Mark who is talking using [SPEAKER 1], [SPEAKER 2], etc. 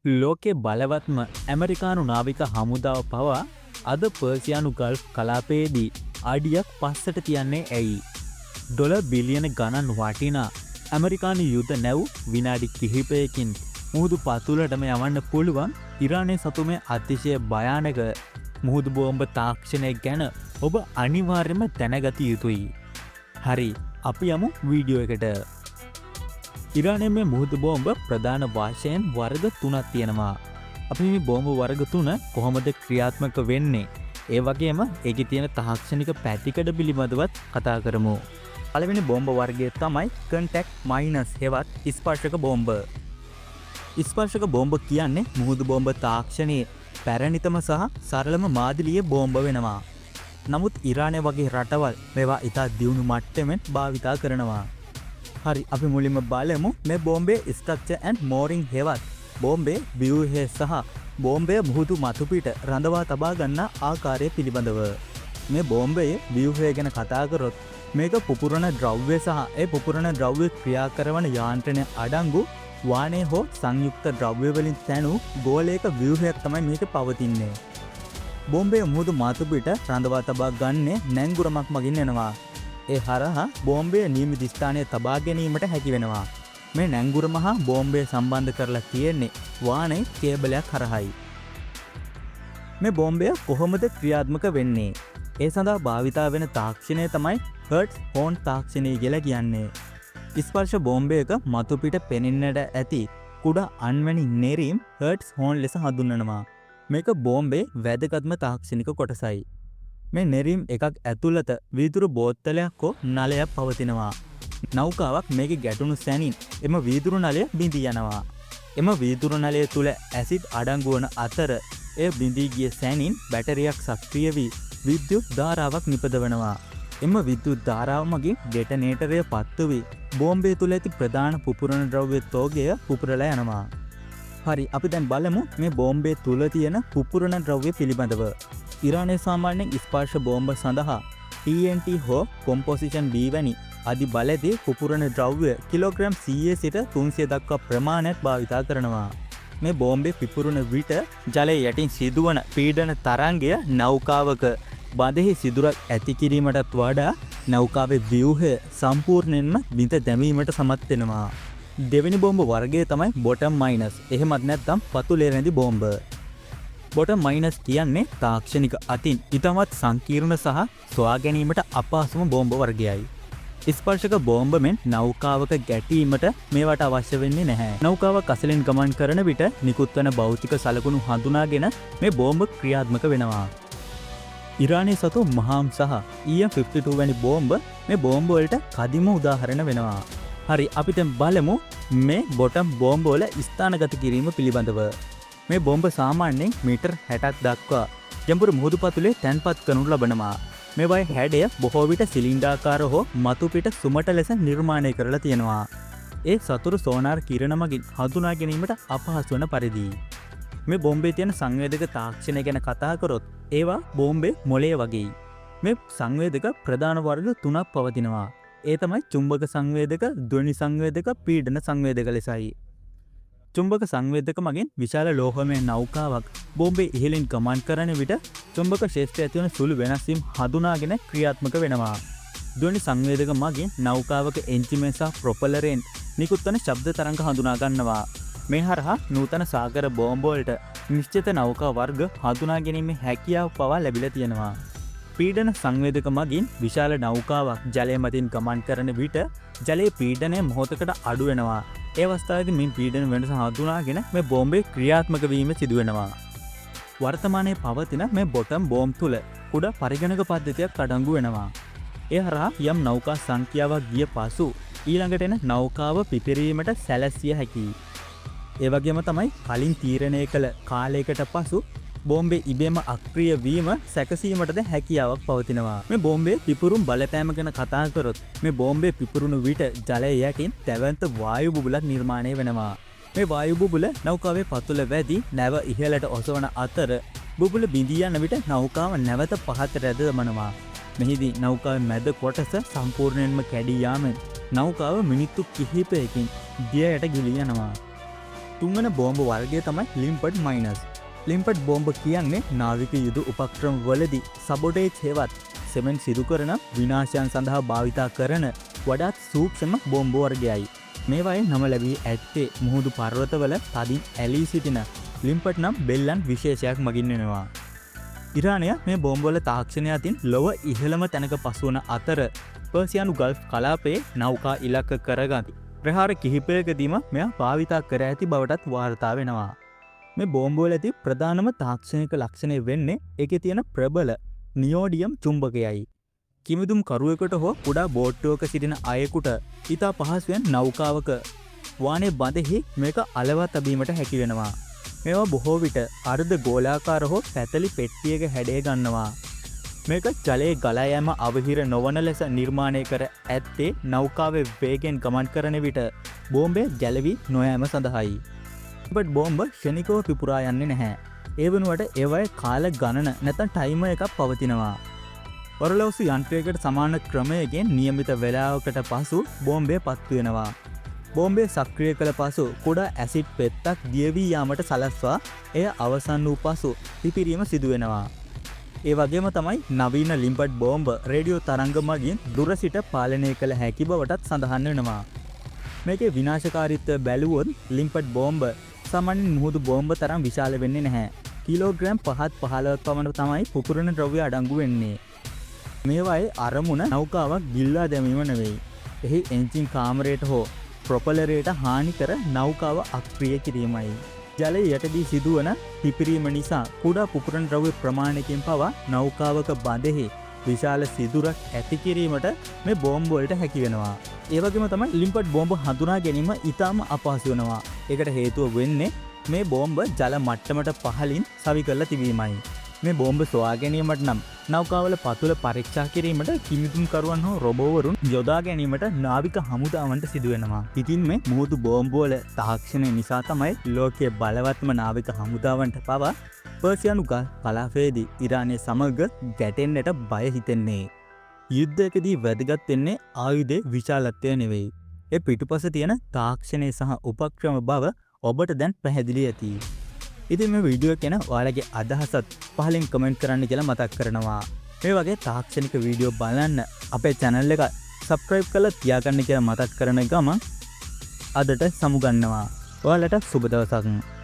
[SPEAKER 1] ලෝකේ බලවත්ම ඇමරිකානු නාවික හමුදාව පවා අද පර්සියානු ගල්ෆ් කලාපයේදී අඩියක් පස්සට තියන්නේ ඇයි? ඩොලර් බිලියන ගණන් වටිනා ඇමරිකානු යුද නැව් විනාඩි කිහිපයකින් මුහුදු පතුලටම යවන්න පුළුවන් ඉරානයේ සතුමේ අතිශය භයානක මුහුදු බෝම්බ තාක්ෂණය ගැන ඔබ අනිවාර්යයෙන්ම දැනගත යුතුයි. හරි, අපි යමු වීඩියෝ එකට. ඉරානයේ මේ මුහුදු බෝම්බ ප්‍රධාන වශයෙන් වර්ග 3ක් තියෙනවා. අපි මේ බෝම්බ වර්ග 3 කොහොමද ක්‍රියාත්මක වෙන්නේ? ඒ වගේම ඒකේ තියෙන තාක්ෂණික පැතිකඩ පිළිබඳවත් කතා කරමු. පළවෙනි බෝම්බ වර්ගය තමයි කන්ටැක්ට් මයිනස් හෙවත් ස්පර්ශක බෝම්බ. ස්පර්ශක බෝම්බ කියන්නේ මුහුදු බෝම්බ තාක්ෂණයේ පැරණිතම සහ සරලම මාදිලියේ බෝම්බ වෙනවා. නමුත් ඉරානය වගේ රටවල් මේවා ඉතා දියුණු මට්ටමෙන් භාවිතා කරනවා. හරි, අපි මුලින්ම බලමු මේ බෝම්බේ ස්ට්‍රක්චර් ඇන්ඩ් මෝරින් හෙවත් බෝම්බේ ව්‍යුහය සහ බෝම්බය මුහුදු මතුපිට රඳවා තබා ගන්න ආකාරය පිළිබඳව. මේ බෝම්බයේ ව්‍යුහය ගැන කතා කරොත් මේක පුපුරන ද්‍රව්‍ය සහ ඒ පුපුරන ද්‍රව්‍ය ක්‍රියා කරන යාන්ත්‍රණය අඩංගු වානේ හෝ සංයුක්ත ද්‍රව්‍ය වලින් තැනු ගෝලයක ව්‍යුහයක් තමයි මේක පවතින්නේ. බෝම්බය මුහුදු මතුපිට රඳවා තබා ගන්නේ නැංගුරමක් මගින් එනවා. ඒ හරහා බෝම්බය නියමිත ස්ථානයේ තබා ගැනීමට හැකි වෙනවා. මේ නැංගුරම හා බෝම්බය සම්බන්ධ කරලා තියෙන්නේ වානේ කේබලයක් හරහායි. මේ බෝම්බය කොහොමද ක්‍රියාත්මක වෙන්නේ? ඒ සඳහා භාවිතා වෙන තාක්ෂණය තමයි හර්ට්ස් හෝන් තාක්ෂණය කියලා කියන්නේ. ස්පර්ශ බෝම්බයක මතුපිට පෙනෙන්නට ඇති කුඩා අන්වැනි නෙරීම් හර්ට්ස් හෝන් ලෙස හඳුන්වනවා. මේක බෝම්බේ වැදගත්ම තාක්ෂණික කොටසයි. මේ නෙරීම් එකක් ඇතුළත වීදුරු බෝත්තලයක් හෝ නලයක් පවතිනවා. නෞකාවක් මේක ගැටුණු සැනින් එම වීදුරු නලය බිඳී යනවා. එම වීදුරු නලය තුළ ඇසිඩ් අඩංගු වන අතර එය බිඳී ගිය සැනින් බැටරියක් සක්‍රිය වී විද්‍යුත් ධාරාවක් නිපදවනවා. එම විද්‍යුත් ධාරාව මගින් ඩෙටනේටරය පත්තු වී බෝම්බය තුළ ඇති ප්‍රධාන පුපුරන ද්‍රව්‍ය තෝගය පුපුරලා යනවා. හරි, අපි දැන් බලමු මේ බෝම්බය තුළ තියෙන පුපුරන ද්‍රව්‍ය පිළිබඳව. ඉරානයේ සාමාන්‍යයෙන් ස්පර්ශ බෝම්බ සඳහා TNT හෝ කොම්පොසිෂන් B වැනි අධි බලදී පුපුරන ද්‍රව්‍ය කිලෝග්‍රෑම් 100 සිට 300 දක්වා ප්‍රමාණයක් භාවිතා කරනවා. මේ බෝම්බේ පිපුරන විට ජලය යටින් සිදුවන පීඩන තරංගය නෞකාවක බඳෙහි සිදුරක් ඇති කිරීමටත් වඩා නෞකාවේ ව්‍යුහය සම්පූර්ණයෙන්ම බිඳ දැමීමට සමත් වෙනවා. දෙවෙනි බෝම්බ වර්ගය තමයි බොටම් මයිනස්. එහෙමත් නැත්නම් පතුලේ රැඳි බෝම්බ. බොටම් මයිනස් කියන්නේ තාක්ෂණික අතින් ඉතාමත් සංකීර්ණ සහ සොයා ගැනීමට අපහසුම බෝම්බ වර්ගයයි. ස්පර්ශක බෝම්බ මෙන් නෞකාවක ගැටීමට මේවට අවශ්‍ය වෙන්නේ නැහැ. නෞකාවක් අසලින් ගමන් කරන විට නිකුත් වන භෞතික සලකුණු හඳුනාගෙන මේ බෝම්බ ක්‍රියාත්මක වෙනවා. ඉරානයේ සතු මහාම් සහ EM-52 වැනි බෝම්බ මේ බෝම්බ වලට කදිම උදාහරණ වෙනවා. හරි, අපි දැන් බලමු මේ බොටම් බෝම්බ වල ස්ථානගත කිරීම පිළිබඳව. මේ බෝම්බ සාමාන්‍යයෙන් මීටර් 60ක් දක්වා ගැඹුරු මුහුදු පතුලේ තැන්පත් කරනු ලබනවා. මේවායේ හැඩය බොහෝ විට සිලින්ඩාකාර හෝ මතුපිට සුමට ලෙස නිර්මාණය කරලා තියෙනවා. ඒ සතුරු සෝනාර් කිරණ මගින් හඳුනා ගැනීමට අපහසු වන පරිදි. මේ බෝම්බේ තියෙන සංවේදක තාක්ෂණය ගැන කතා කරොත් ඒවා බෝම්බේ මොලේ වගේයි. මේ සංවේදක ප්‍රධාන වර්ග 3ක් පවතිනවා. ඒ තමයි චුම්බක සංවේදක, ධ්වනි සංවේදක, පීඩන සංවේදක ලෙසයි. චුම්බක සංවේදක මගින් විශාල ලෝහමය නෞකාවක් බෝම්බේ ඉහළින් ගමන් කරන විට චුම්බක ක්ෂේත්‍රය ඇති වන සුළු වෙනස් වීම් හඳුනාගෙන ක්‍රියාත්මක වෙනවා. ධ්වනි සංවේදක මගින් නෞකාවක එන්ජිමෙන් සහ ප්‍රොපලරෙන් නිකුත් වන ශබ්ද තරංග හඳුනා ගන්නවා. මේ හරහා නූතන සාගර බෝම්බ වලට නිශ්චිත නෞකා වර්ග හඳුනා ගැනීමේ හැකියාව පවා ලැබිලා තියෙනවා. පීඩන සංවේදක මගින් විශාල නෞකාවක් ජලය මතින් ගමන් කරන විට ජලයේ පීඩනය මොහොතකට අඩු වෙනවා. ඒ අවස්ථාවේදී මේ පීඩන වෙනස හඳුනාගෙන මේ බෝම්බේ ක්‍රියාත්මක වීම සිදු වෙනවා. වර්තමානයේ පවතින මේ බොටම් බෝම්බ තුල කුඩා පරිගණක පද්ධතියක් අඩංගු වෙනවා. ඒ හරහා යම් නෞකා සංඛ්‍යාවක් ගිය පසු ඊළඟට එන නෞකාව පිපිරීමට සැලැස්සිය හැකියි. ඒ වගේම තමයි කලින් තීරණය කළ කාලයකට පසු බෝම්බේ ඉබේම අක්‍රිය වීම සැකසීමටද හැකියාවක් පවතිනවා. මේ බෝම්බේ පිපුරුම් බලපෑම ගැන කතා කරොත් මේ බෝම්බේ පිපුරුණු විට ජලය යටින් තැවන්ත වායු බුබුලක් නිර්මාණය වෙනවා. මේ වායු බුබුල නෞකාවේ පතුල වැදී නැව ඉහළට ඔසවන අතර බුබුල බිඳී යන විට නෞකාව නැවත පහතට ඇදමනවා. මෙහිදී නෞකාවේ මැද කොටස සම්පූර්ණයෙන්ම කැඩී යාමෙන් නෞකාව මිනිත්තු කිහිපයකින් දිය යට ගිලී යනවා.
[SPEAKER 2] තුන්වන බෝම්බ වර්ගය තමයි ලිම්පඩ් මයිනස්. ලිම්පඩ් බෝම්බ කියන්නේ නාවික යුද උපක්‍රම වලදී සබොටේජ් හෙවත් සෙමෙන්ට් සිදු කරන විනාශයන් සඳහා භාවිතා කරන වඩාත් සූක්ෂම බෝම්බ වර්ගයයි. මේවායේ නම ලැබී ඇත්තේ මුහුදු පර්වතවල තදින් ඇලී සිටින ලිම්පඩ් නම් බෙල්ලන් විශේෂයක් මගින් වෙනවා. ඉරානය මේ බෝම්බවල තාක්ෂණය අතින් ලොව ඉහළම තැනක පසුවන අතර පර්සියානු ගල්ෆ් කලාපයේ නෞකා ඉලක්ක කරගති. ප්‍රහාර කිහිපයකදීම මෙයා භාවිතා කර ඇති බවටත් වාර්තා වෙනවා. මේ බෝම්බවල ඇති ප්‍රධානම තාක්ෂණික ලක්ෂණය වෙන්නේ ඒකේ තියෙන ප්‍රබල නියෝඩියම් චුම්බකයයි. කිමිදුම් කරුවෙකුට හෝ කුඩා බෝට්ටුවක සිටින අයෙකුට ඉතා පහසුවෙන් නෞකාවක වානේ බඳෙහි මේක අලවා තබීමට හැකි වෙනවා. මේවා බොහෝ විට අර්ධ ගෝලාකාර හෝ පැතලි පෙට්ටියක හැඩය ගන්නවා. මේක ජලයේ ගලා යෑම අවහිර නොවන ලෙස නිර්මාණය කර ඇත්තේ නෞකාවේ වේගෙන් ගමන් කරන විට බෝම්බය ගැලවි නොයෑම සඳහායි. ලිම්පඩ් බෝම්බ ක්ෂණිකව පිපුරා යන්නේ නැහැ. ඒ වෙනුවට ඒවයේ කාල ගණන නැත්නම් ටයිමර් එකක් පවතිනවා. ඔරලෝසු යන්ත්‍රයකට සමාන ක්‍රමයකින් නියමිත වේලාවකට පසු බෝම්බය පත්තු වෙනවා. බෝම්බය සක්‍රිය කළ පසු කුඩා ඇසිඩ් පෙත්තක් දිය වී යාමට සලස්වා එය අවසන් වූ පසු පිපිරීම සිදු වෙනවා. ඒ වගේම තමයි නවීන ලිම්පඩ් බෝම්බ රේඩියෝ තරංග මගින් දුර සිට පාලනය කළ හැකි බවටත් සඳහන් වෙනවා. මේකේ විනාශකාරීත්වය බැලුවොත් ලිම්පඩ් බෝම්බ සාමාන්‍යයෙන් මුහුදු බෝම්බ තරම් විශාල වෙන්නේ නැහැ. කිලෝග්‍රෑම් 5-15ක් පමණ තමයි පුපුරන ද්‍රව්‍ය අඩංගු වෙන්නේ. මේවායේ අරමුණ නෞකාවක් ගිල්ලා දැමීම නෙවෙයි. එහි එන්ජින් කාමරයට හෝ ප්‍රොපලරයට හානි කර නෞකාව අක්‍රිය කිරීමයි. ජලය යටදී සිදුවන පිපිරීම නිසා කුඩා පුපුරන ද්‍රව්‍ය ප්‍රමාණයකින් පවා නෞකාවක බඳෙහි විශාල සිදුරක් ඇති කිරීමට මේ බෝම්බ වලට හැකි වෙනවා. ඒ වගේම තමයි ලිම්පඩ් බෝම්බ හඳුනා ගැනීම ඉතාම අපහසු වෙනවා. ඒකට හේතුව වෙන්නේ මේ බෝම්බ ජල මට්ටමට පහළින් සවි කරලා තිබීමයි. මේ බෝම්බ සොයා ගැනීමට නම් නෞකාවල පතුල පරීක්ෂා කිරීමට කිමිදුම්කරුවන් හෝ රොබෝවරුන් යොදා ගැනීමට නාවික හමුදාවන්ට සිදු වෙනවා. ඉතින් මේ මුහුදු බෝම්බවල තාක්ෂණය නිසා තමයි ලෝකයේ බලවත්ම නාවික හමුදාවන්ට පවා පර්සියානු ගල් කලාපයේදී ඉරානය සමග ගැටෙන්නට බය හිතෙන්නේ. යුද්ධයකදී වැදගත් වෙන්නේ ආයුධයේ විශාලත්වය නෙවෙයි. ඒ පිටුපස තියෙන තාක්ෂණය සහ උපක්‍රම බව ඔබට දැන් පැහැදිලි ඇති. ඉතින් මේ වීඩියෝ ගැන ඔයාලගේ අදහසත් පහලින් කමෙන්ට් කරන්න කියලා මතක් කරනවා. මේ වගේ තාක්ෂණික වීඩියෝ බලන්න අපේ channel එක subscribe කරලා තියාගන්න කියලා මතක් කරන ගමන් අදට සමුගන්නවා. ඔයාලට සුබ දවසක්.